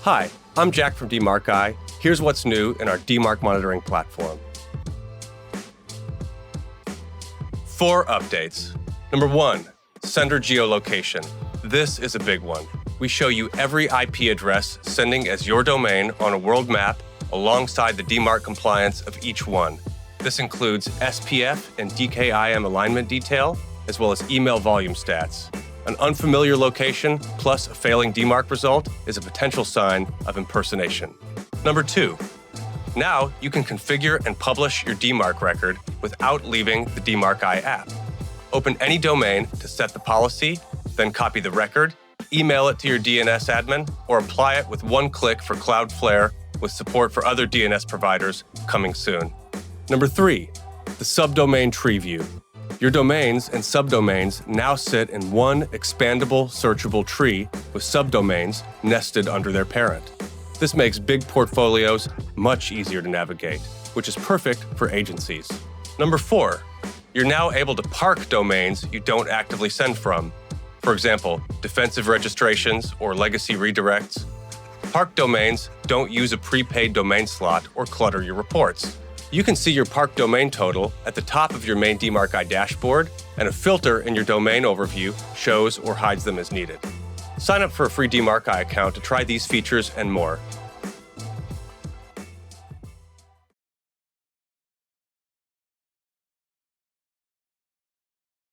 Hi, I'm Jack from DMARCeye. Here's what's new in our DMARC monitoring platform. 4 updates. Number 1, sender geolocation. This is a big one. We show you every IP address sending as your domain on a world map alongside the DMARC compliance of each one. This includes SPF and DKIM alignment detail, as well as email volume stats. An unfamiliar location plus a failing DMARC result is a potential sign of impersonation. Number 2, now you can configure and publish your DMARC record without leaving the DMARCeye app. Open any domain to set the policy, then copy the record, email it to your DNS admin, or apply it with one click for Cloudflare with support for other DNS providers coming soon. Number 3, the subdomain tree view. Your domains and subdomains now sit in one expandable, searchable tree with subdomains nested under their parent. This makes big portfolios much easier to navigate, which is perfect for agencies. Number 4, you're now able to park domains you don't actively send from. For example, defensive registrations or legacy redirects. Parked domains don't use a prepaid domain slot or clutter your reports. You can see your parked domain total at the top of your main DMARCeye dashboard, and a filter in your domain overview shows or hides them as needed. Sign up for a free DMARCeye account to try these features and more.